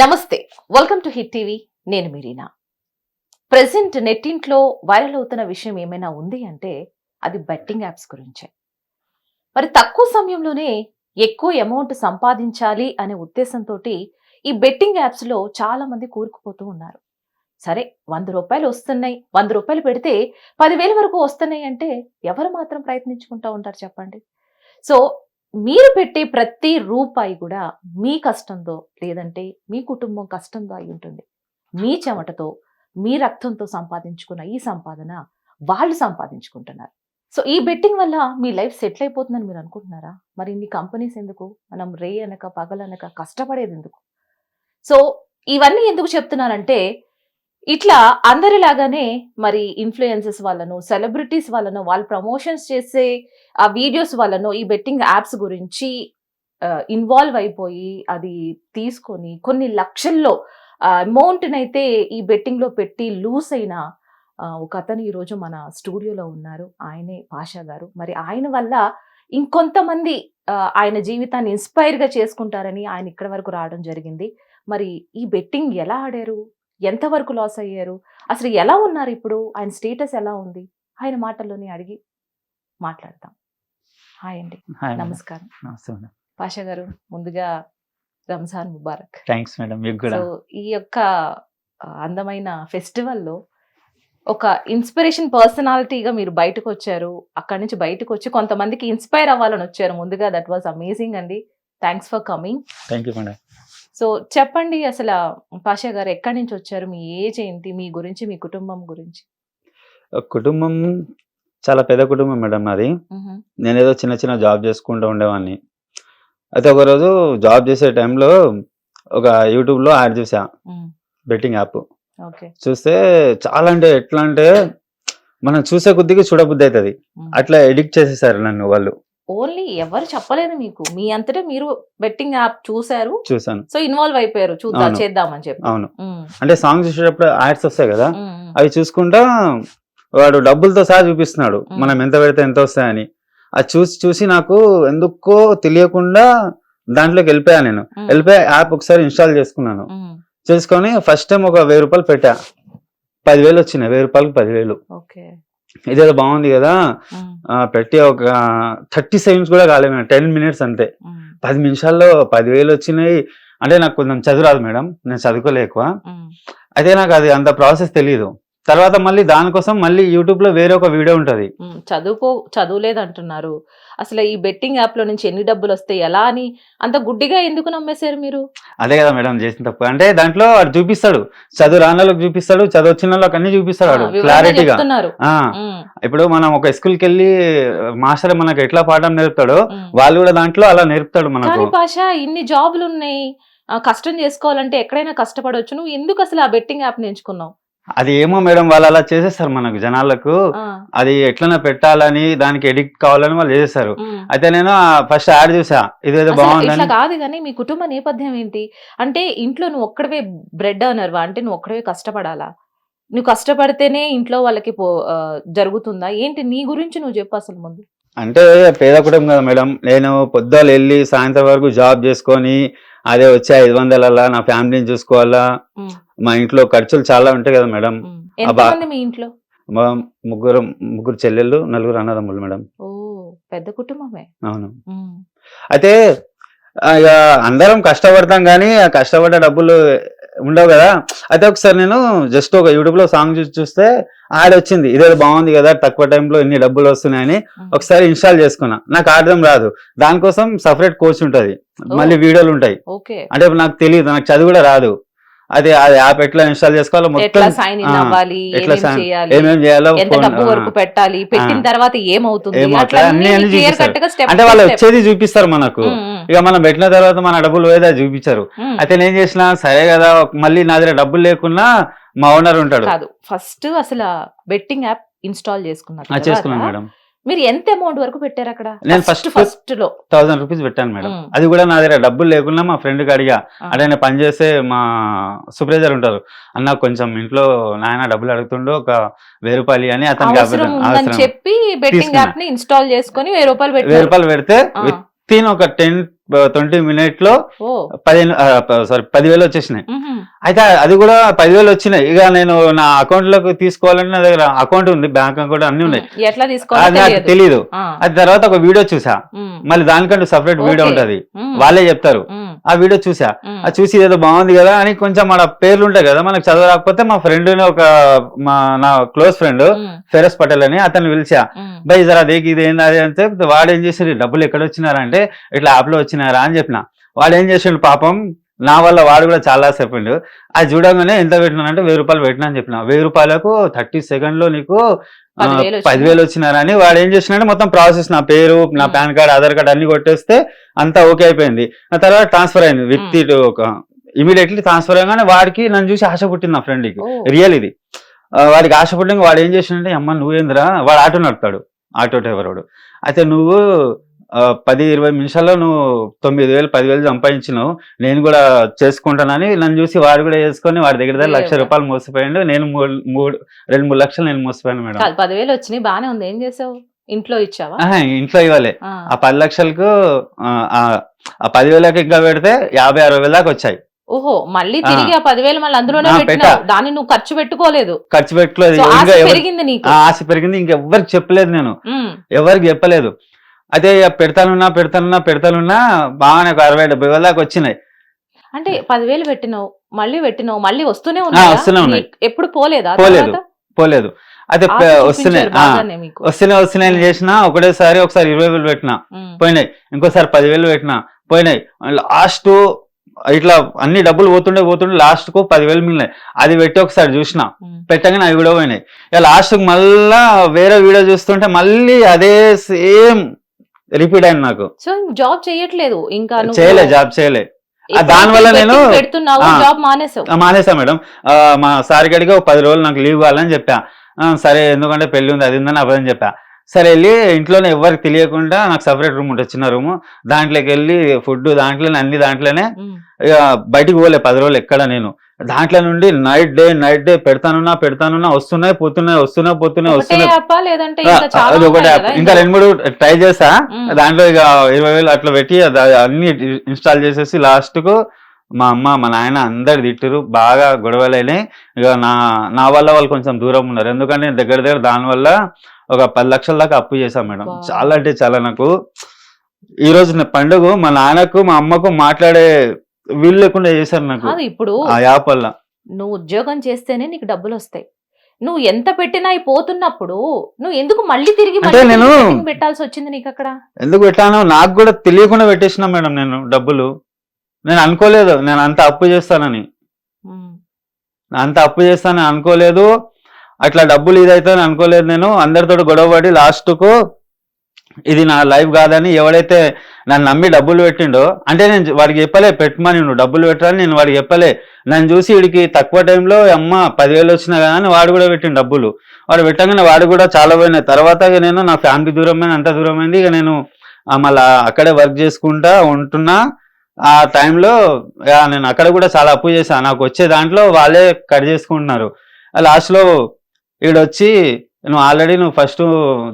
నమస్తే, welcome to hit TV. నేను మీరీనా. Present నెట్టింట్లో viral అవుతున్న విషయం ఏమైనా ఉంది అంటే అది బెట్టింగ్ యాప్స్ గురించే. మరి తక్కువ సమయంలోనే ఎక్కువ అమౌంట్ సంపాదించాలి అనే ఉద్దేశంతో ఈ బెట్టింగ్ యాప్స్ లో చాలా మంది కూరుకుపోతూ ఉన్నారు. సరే, 100 రూపాయలు వస్తున్నాయి, 100 రూపాయలు పెడితే 10,000 వరకు వస్తున్నాయి అంటే ఎవరు మాత్రం ప్రయత్నించుకుంటూ ఉంటారు చెప్పండి. సో మీరు పెట్టే ప్రతి రూపాయి కూడా మీ కష్టంతో లేదంటే మీ కుటుంబం కష్టంతో అయి ఉంటుంది. మీ చెమటతో మీ రక్తంతో సంపాదించుకున్న ఈ సంపాదన వాళ్ళు సంపాదించుకుంటున్నారు. సో ఈ బెట్టింగ్ వల్ల మీ లైఫ్ సెటిల్ అయిపోతుందని మీరు అనుకుంటున్నారా? మరి ఇన్ని కంపెనీస్ ఎందుకు? మనం రే అనక పగలనక కష్టపడేది ఎందుకు? సో ఇవన్నీ ఎందుకు చెప్తున్నానంటే ఇట్లా అందరిలాగానే మరి ఇన్‌ఫ్లుయెన్సర్స్ వల్లనో, సెలబ్రిటీస్ వల్లనో, వాళ్ళు ప్రమోషన్స్ చేసే ఆ వీడియోస్ వల్లనో ఈ బెట్టింగ్ యాప్స్ గురించి ఇన్వాల్వ్ అయిపోయి అది తీసుకొని కొన్ని లక్షల్లో అమౌంట్‌నైతే ఈ బెట్టింగ్‌లో పెట్టి లూజ్ అయిన ఒకతను ఈరోజు మన స్టూడియోలో ఉన్నారు. ఆయనే పాషా గారు. మరి ఆయన వల్ల ఇంకొంతమంది ఆయన జీవితాన్ని ఇన్‌స్పైర్‌గా చేసుకుంటారని ఆయన ఇక్కడి వరకు రావడం జరిగింది. మరి ఈ బెట్టింగ్ ఎలా ఆడారు? ఎంతవరకు లాస్ అయ్యారు? అసలు ఎలా ఉన్నారు ఇప్పుడు? ఆయన స్టేటస్ ఎలా ఉంది? ఆయన మాటల్లోనే అడిగి మాట్లాడతాం. హాయ్ అండి. Hi madam. నమస్కారం. నమస్తే మేడం. పాషా గారు, ముందుగా రంజాన్ ముబారక్. థ్యాంక్స్ మేడం, మీకు కూడా. సో ఈ యొక్క అందమైన ఫెస్టివల్‌లో ఒక ఇన్స్పిరేషన్ పర్సనాలిటీగా మీరు బయటకు వచ్చారు. అక్కడి నుంచి బయటకు వచ్చి కొంతమందికి ఇన్స్పైర్ అవ్వాలని వచ్చారు. ముందుగా దట్ వాస్ అమేజింగ్ అండి. Thanks for coming. Thank you madam. So చెప్పండి, అసలు పాషా గారు ఎక్కడి నుంచి వచ్చారు? మీ ఏజ్ ఏంటి? మీ గురించి, మీ కుటుంబం గురించి. కుటుంబం చాలా పెద్ద కుటుంబం మేడం నాది. నేనేదో చిన్న చిన్న జాబ్ చేసుకుంటూ ఉండేవాడిని. అయితే ఒకరోజు జాబ్ చేసే టైంలో ఒక యూట్యూబ్లో యాడ్ చూసా, బెట్టింగ్ యాప్. ఓకే. చూస్తే చాలా అంటే ఎట్లా అంటే మనం చూసే కొద్దిగా చూడబుద్ధి అవుతుంది. అట్లా ఎడిక్ట్ చేసేసారు నన్ను వాళ్ళు. ఓన్లీ ఎవరు చెప్పలేదు మీకు, మీ అంతటా మీరు బెట్టింగ్ యాప్ చూసారు, చూసాను. సో ఇన్వాల్వ్ అయిపోయారు, చూద్దాం అవును. చేద్దామని చెప్పి. అవును. అంటే సాంగ్ చూసేటప్పుడు యాడ్స్ వస్తాయి కదా, అవి చూసుకుంటా వాడు డబ్బులతో సహా చూపిస్తున్నాడు మనం ఎంత పెడితే ఎంత వస్తాయని. అది చూసి చూసి నాకు ఎందుకో తెలియకుండా దాంట్లోకి వెళ్ళిపోయా. నేను వెళ్ళిపోయి యాప్ ఒకసారి ఇన్స్టాల్ చేసుకున్నాను. చేసుకొని ఫస్ట్ టైం ఒక 1000 రూపాయలు పెట్టా. 10,000 వచ్చినాయి. 1000 రూపాయలకు 10,000. ఓకే. ఇదేదో బాగుంది కదా, పెట్టి ఒక 30 సెకండ్స్ కూడా కాలేదు, 10 మినిట్స్ అంతే. 10 నిమిషాల్లో 10,000 వచ్చినాయి. అంటే నాకు కొంచెం చదువు రాదు మేడం, నేను చదువుకోలే ఎక్కువ. అయితే నాకు అది అంత ప్రాసెస్ తెలియదు. తర్వాత మళ్ళీ దానికోసం మళ్ళీ యూట్యూబ్ లో వేరే ఒక వీడియో ఉంటది. చదువులేదు అంటున్నారు. అసలు ఈ బెట్టింగ్ యాప్ లో నుంచి ఎన్ని డబ్బులు వస్తాయి ఎలా అని అంత గుడ్డిగా ఎందుకు నమ్మేశారు మీరు? అదే కదా మేడం చేసిన తప్పు. అంటే దాంట్లో వాడు చూపిస్తాడు, చదువు రాని వాళ్ళకి చూపిస్తాడు, చదువు వచ్చిన వాళ్ళకి అన్ని చూపిస్తాడు క్లారిటీగా. ఇప్పుడు మనం ఒక స్కూల్కి వెళ్ళి మాస్టర్ మనకు ఎట్లా పాఠం నేర్పుతాడో వాళ్ళు కూడా దాంట్లో అలా నేర్పుతాడు మనకు. పాషా, ఇన్ని జాబులు ఉన్నాయి, కష్టం చేసుకోవాలంటే ఎక్కడైనా కష్టపడవచ్చు, నువ్వు ఎందుకు అసలు ఆ బెట్టింగ్ యాప్ ఎంచుకున్నావు? అది ఏమో మేడం, వాళ్ళు అలా చేసేస్తారు మనకు జనాలకు. అది ఎట్లన్నా పెట్టాలని, దానికి ఎడిక్ట్ కావాలని వాళ్ళు చేసేస్తారు. అయితే నేను ఫస్ట్ యాడ్ చూసా, ఇదేదో బాగుంది కాదు. కానీ మీ కుటుంబ నేపథ్యం ఏంటి? అంటే ఇంట్లో నువ్వు ఒక్కడవే బ్రెడ్ అర్నర్వా? అంటే నువ్వు ఒక్కడవే కష్టపడాలా? నువ్వు కష్టపడితేనే ఇంట్లో వాళ్ళకి జరుగుతుందా ఏంటి? నీ గురించి నువ్వు చెప్పు అసలు ముందు. అంటే పేద కుటుంబం కదా మేడం. నేను పొద్దులు వెళ్ళి సాయంత్రం వరకు జాబ్ చేసుకొని అదే వచ్చే 500 నా ఫ్యామిలీని చూసుకోవాలా. మా ఇంట్లో ఖర్చులు చాలా ఉంటాయి కదా మేడం. మీ ఇంట్లో ముగ్గురు చెల్లెళ్ళు, 4 అన్నదమ్ములు మేడం. ఓ, పెద్ద కుటుంబమే. అవును. అయితే ఇక అందరం కష్టపడతాం కానీ ఆ కష్టపడ్డ డబ్బులు ఉండవు కదా. అయితే ఒకసారి నేను జస్ట్ ఒక యూట్యూబ్ లో సాంగ్ చూస్తే యాడ్ వచ్చింది, ఇదేదో బాగుంది కదా, తక్కువ టైంలో ఎన్ని డబ్బులు వస్తున్నాయని ఒకసారి ఇన్స్టాల్ చేసుకున్నా. నాకు ఆడడం రాదు, దానికోసం సపరేట్ కోర్స్ ఉంటది, మళ్ళీ వీడియోలు ఉంటాయి. అంటే నాకు తెలియదు, నాకు చదువు కూడా రాదు. అదే ఆ యాప్ ఎట్లా ఇన్స్టాల్ చేసుకోవాలో మొత్తం, ఏమేమి చేయాలో, పెట్టిన తర్వాత ఏమవుతుంది, అంటే వాళ్ళు వచ్చేది చూపిస్తారు మనకు. ఇక మనం పెట్టిన తర్వాత మన డబ్బులు పోయేదా చూపించారు. అయితే నేను చేసిన సరే కదా, మళ్ళీ నా దగ్గర డబ్బులు లేకున్నా మా ఓనర్ ఉంటాడు. ఫస్ట్ అసలు బెట్టింగ్ యాప్ ఇన్స్టాల్ చేసుకున్నాను మేడం. మీరు ఎంత అమౌంట్ వరకు పెట్టారు అక్కడ? నేను ఫస్ట్ లో 1000 రూపీస్ పెట్టాను మేడం. అది కూడా నా దగ్గర డబ్బులు లేకున్నా మా ఫ్రెండ్ కి అడిగా. అంటే నేను పనిచేసే మా సూపర్వైజర్ ఉంటారు, అన్న కొంచెం ఇంట్లో నాయన డబ్బులు అడుగుతుండో ఒక 1000 రూపాయలు అని అతనికి చెప్పి బెట్టింగ్ యాప్ ని ఇన్స్టాల్ చేసుకుని 1000 రూపాయలు పెడితే విత్ ఇన్ ఒక 10 20 minutes లో ఓ 10,000 వచ్చేసినాయి. మ్హూ. అయితే అది కూడా 10,000 వచ్చినాయి. ఇక నేను నా అకౌంట్ లోకి తీసుకోవాలంటే నా దగ్గర అకౌంట్ ఉంది, బ్యాంక్ అకౌంట్ అన్ని ఉన్నాయి, ఎట్లా అది తీసుకోవాలో నాకు తెలియదు. తెలీదు. ఆ, అది తర్వాత ఒక వీడియో చూసా, మ్, మళ్ళీ దానికంటూ సపరేట్ వీడియో ఓకే. ఉంటది, మ్, వాళ్ళే చెప్తారు. మ్, ఆ వీడియో చూసా, మ్, అది చూసి ఏదో బాగుంది కదా అని కొంచెం మన పేర్లు ఉంటాయి కదా, మనకు చదువు రాకపోతే మా ఫ్రెండ్ నా క్లోజ్ ఫ్రెండ్ మ్, ఫెరస్ పటేల్ అని అతను పిలిచా, మ్, బై జరా దేకి ఇది ఏంది అది అంటే, వాడు ఏం చేసాడు, డబ్బులు ఎక్కడ వచ్చినారా అంటే ఇట్లా యాప్ లో వచ్చినారా అని చెప్పిన. వాడు ఏం చేసిండు పాపం, నా వల్ల వాడు కూడా చాలా చెప్పిండు. అది చూడగానే ఎంత పెట్టినానంటే 1,000 రూపాయలు పెట్టినా అని చెప్పిన. 1,000 రూపాయలకు 30 సెకండ్ లో నీకు 10,000 వచ్చినాయి. 10,000 వచ్చినారని వాడు ఏం చేసినాడు, మొత్తం ప్రాసెస్ నా పేరు, నా మ్. పాన్ కార్డ్, ఆధార్ కార్డ్ అన్ని కొట్టేస్తే అంతా ఓకే అయిపోయింది. ఆ తర్వాత ట్రాన్స్ఫర్ అయింది విత్ ఇట్ ఒక ఇమీడియట్లీ ట్రాన్స్ఫర్ అయ్యగానే వాడికి నన్ను చూసి ఆశ పుట్టింది, నా ఫ్రెండ్కి. ఓ రియల్ ఇది. వాడికి ఆశ పుట్టిన వాడు ఏం చేసినంటే, అమ్మ నువ్వేంద్రా, వాడు ఆటో నడుపుతాడు, ఆటో డ్రైవర్ వాడు. అయితే నువ్వు 10-20 నిమిషాల్లో నువ్వు 9,000 10,000 సంపాదించినావు, నేను కూడా చేసుకుంటానని నన్ను చూసి వాడు కూడా చేసుకొని వాడి దగ్గర దేవుడా. 1,00,000 రూపాయలు మోసపోయాడు. నేను 2-3 లక్షలు నేను మోసపోయాను మేడం. కాదు, 10,000 వచ్చినాయి బానే ఉంది, ఏం చేసావు? ఇంట్లో ఇచ్చావా? ఇంట్లో ఇవ్వాలి. ఆ, ఆ 10 లక్షలకు ఆ 10,000కి ఇంకా పెడితే 50-60 దాకా వచ్చాయి. ఓహో, మళ్ళీ తిరిగి ఆ 10,000 మళ్ళీ అందులోనే ఆ, పెట్టినావు, దాన్ని నువ్వు ఖర్చు పెట్టుకోలేదు. ఖర్చు పెట్టుకోలేదు. సో ఆశ ఇంకా పెరిగింది నీకు. ఆశ పెరిగింది. ఇంకెవ్వరికి చెప్పలేదు నేను, మ్, ఎవరికి చెప్పలేదు. అయితే ఇక పెడతానున్నా బాగానే ఒక 60-70 దాకా వచ్చినాయి. అంటే 10,000 పెట్టినావు, మళ్ళీ వస్తూనే ఉన్నాయా? వస్తూనే ఉన్నాయి. ఎప్పుడు పోలేదా పోలేదు. తర్వాత? పోలేదు. అయితే ఆశ వస్తున్నాయి చూపించారు బాగానే మీకు. వస్తున్నాయి చేసిన. ఒకటేసారి ఒకసారి 20,000 పెట్టినా, మ్, పోయినాయి. ఇంకోసారి 10,000 పెట్టినా, పోయినాయి. లాస్ట్ ఇట్లా అన్ని డబ్బులు పోతుండే లాస్ట్ కు 10,000 మిగిలినాయి. అది పెట్టి ఒకసారి చూసిన, మ్, పెట్టగానే అవి కూడా పోయినాయి. ఇక లాస్ట్ కు మళ్ళా వేరే వీడియో చూస్తుంటే మళ్ళీ అదే సేమ్ రిపీట్ అయింది నాకు. సో జాబ్ చేయట్లేదు ఇంకా నువ్వు? చేయలే, జాబ్ చేయలే. ఎప్పుడైతే దానివల్ల నేను betting పెడుతున్నావు, ఆ. జాబ్ మానేసావు. మానేసా మేడం. మా సార్ గడికి ఒక 10 రోజులు నాకు లీవ్ కావాలని చెప్పా. సరే ఎందుకంటే పెళ్లి ఉంది అది ఉందని అబద్ధం చెప్పా. సరే వెళ్ళి ఇంట్లోనే ఎవరికి తెలియకుండా నాకు సపరేట్ రూమ్ ఉంటుంది, చిన్న రూమ్, దాంట్లోకి వెళ్ళి ఫుడ్ దాంట్లోనే అన్ని దాంట్లోనే. మ్, ఇక బయటికి పోలే 10 రోజులు ఎక్కడ. నేను దాంట్లో నుండి నైట్ డే పెడతానున్నా వస్తున్నాయి పోతున్నాయి ఒకటే యాపా లేదంటే ఆ, ఇంకా చాలా అది ఒకటే ఉన్నాయి యాప్. కదా ఇంకా ఇందులో? 2-3 ట్రై చేసా. మ్, దాంట్లో ఇక 20,000 అట్లా పెట్టి అన్ని ఇన్స్టాల్ చేసేసి లాస్ట్ కు మా అమ్మ మా నాయన అందరు తిట్టురు, బాగా గొడవలైనాయి. ఇక నా వల్ల వాళ్ళు కొంచెం దూరం ఉన్నారు, ఎందుకంటే నేను దగ్గర దానివల్ల ఒక 10 లక్షల దాకా అప్పు చేశాను మేడం. Wow. చాలా అంటే చాలా. నాకు ఈ రోజు నా పండుగ మా నాన్నకు మా అమ్మకు మాట్లాడే వీలు లేకుండా చేశారు నాకు కాదు, ఇప్పుడు ఆ యాప్ వల్ల. నువ్వు ఉద్యోగం చేస్తేనే నీకు డబ్బులు వస్తాయి. నువ్వు ఎంత పెట్టినా అవి పోతున్నప్పుడు నువ్వు ఎందుకు మళ్ళీ తిరిగి అంటే నేను betting పెట్టాల్సి వచ్చింది నీకు అక్కడ? ఎందుకు పెట్టానో నాకు కూడా తెలియకుండా పెట్టేసిన మేడం నేను డబ్బులు. నేను అనుకోలేదు నేను అంత అప్పు చేస్తానని, మ్, అంత అప్పు చేస్తానని అనుకోలేదు. అట్లా డబ్బులు ఇదైతే అనుకోలేదు. నేను అందరితో గొడవపడి లాస్ట్కు ఇది నా లైఫ్ కాదని ఎవడైతే నన్ను నమ్మి డబ్బులు పెట్టిండో, అంటే నేను వాడికి చెప్పలే పెట్టమని, నువ్వు డబ్బులు పెట్టాలని నేను వాడికి చెప్పలే. నన్ను చూసి వీడికి తక్కువ టైంలో అమ్మ 10,000 వచ్చినా కదా అని వాడు కూడా పెట్టిండు డబ్బులు. వాడు పెట్టగానే వాడు కూడా చాలా పోయినాయి. తర్వాత ఇక నేను నా ఫ్యామిలీ దూరమైంది, అంత దూరమైంది. ఇక నేను మళ్ళీ అక్కడే వర్క్ చేసుకుంటా ఉంటున్నా. ఆ టైంలో నేను అక్కడ కూడా చాలా అప్పు చేశాను. నాకు వచ్చే దాంట్లో వాళ్ళే కట్ చేసుకుంటున్నారు. లాస్ట్లో ఈడొచ్చి నువ్వు ఫస్ట్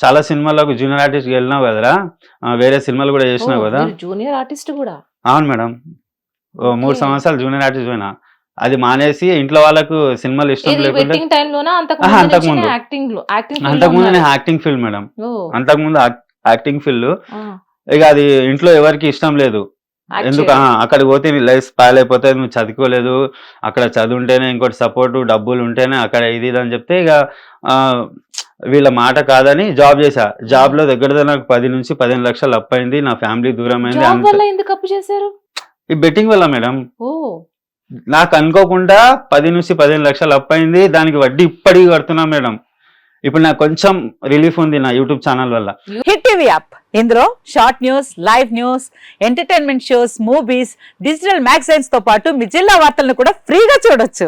చాలా సినిమాలకు జూనియర్ ఆర్టిస్ట్ వెళ్ళినావు కదరా, వేరే సినిమాలు కూడా చేసినావు కదా. జూనియర్ ఆర్టిస్ట్ కూడా? అవును మేడం. 3 సంవత్సరాలు జూనియర్ ఆర్టిస్ట్ పోయినా. అది మానేసి ఇంట్లో వాళ్ళకు సినిమాలు ఇష్టం లేకుండా. వెట్టింగ్ టైంలోనా అంతకుముందు నేను యాక్టింగ్ ఫీల్డ్ మేడం. అంతకుముందు యాక్టింగ్ ఫీల్డ్. ఇక అది ఇంట్లో ఎవరికి ఇష్టం లేదు. ఎందుకు అక్కడికి పోతే నీ లైఫ్ స్పాయిల్ అయిపోతే, నువ్వు చదువుకోలేదు, అక్కడ చదువుంటేనే ఇంకోటి సపోర్ట్ డబ్బులు ఉంటేనే అక్కడ ఇది అని చెప్తే ఇక వీళ్ళ మాట కాదని జాబ్ చేశా. జాబ్ లో దగ్గర నాకు 10-15 లక్షలు అప్పయింది. నా ఫ్యామిలీ దూరం అయింది. ఎందుకు అప్పు చేశారు? ఈ బెట్టింగ్ వల్ల మేడం. ఓ, నాకు అనుకోకుండా 10-15 లక్షలు అప్పయింది. దానికి వడ్డీ ఇప్పటికీ కడుతున్నా మేడం. ఇప్పుడు నాకు కొంచెం రిలీఫ్ ఉంది నా యూట్యూబ్ ఛానల్ వల్ల. హిట్ టీవీ యాప్, ఇందులో short news, live news, entertainment shows, movies, digital magazines తో పాటు మీ జిల్లా వార్తలను కూడా ఫ్రీగా చూడొచ్చు.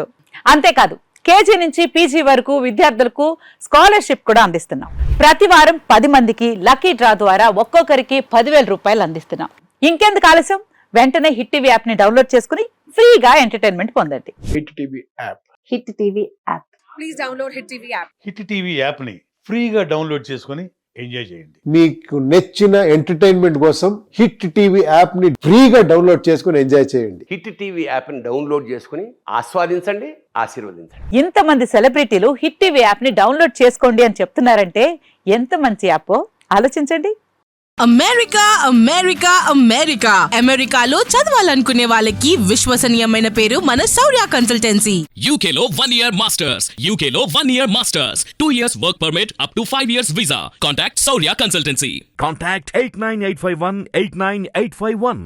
అంతేకాదు కేజీ నుంచి పీజీ వరకు విద్యార్థులకు స్కాలర్షిప్ కూడా అందిస్తున్నాం. ప్రతి వారం 10 మందికి లక్కీ డ్రా ద్వారా ఒక్కొక్కరికి 10,000 రూపాయలు అందిస్తున్నాం. ఇంకెందుకు ఆలస్యం, వెంటనే హిట్ టీవీ యాప్ ని డౌన్లోడ్ చేసుకుని ఫ్రీగా ఎంటర్టైన్మెంట్ పొందండి. Hit TV app. Hit TV app. Please download hit TV app. Hit TV యాప్ని ఫ్రీగా డౌన్లోడ్ చేసుకొని ఎంజాయ్ చేయండి. మీకు నచ్చిన ఎంటర్టైన్మెంట్ కోసం హిట్ టీవీ యాప్ ని ఫ్రీగా డౌన్లోడ్ చేసుకుని ఎంజాయ్ చేయండి. హిట్ టీవీ యాప్ని డౌన్లోడ్ చేసుకుని ఆస్వాదించండి, ఆశీర్వదించండి. ఇంతమంది సెలబ్రిటీలు హిట్ టీవీ యాప్ ని డౌన్లోడ్ చేసుకోండి అని చెప్తున్నారంటే ఎంత మంచి యాప్ ఆలోచించండి. అమెరికా అమెరికా అమెరికా అమెరికాలో చదవాలనుకునే వాళ్ళకి విశ్వసనీయమైన పేరు మన శౌర్య కన్సల్టెన్సీ. UK లో 1 year masters. UK లో 1 year masters. 2 years work permit up to 5 years visa. Contact Saurya Consultancy. Contact 89851 89851.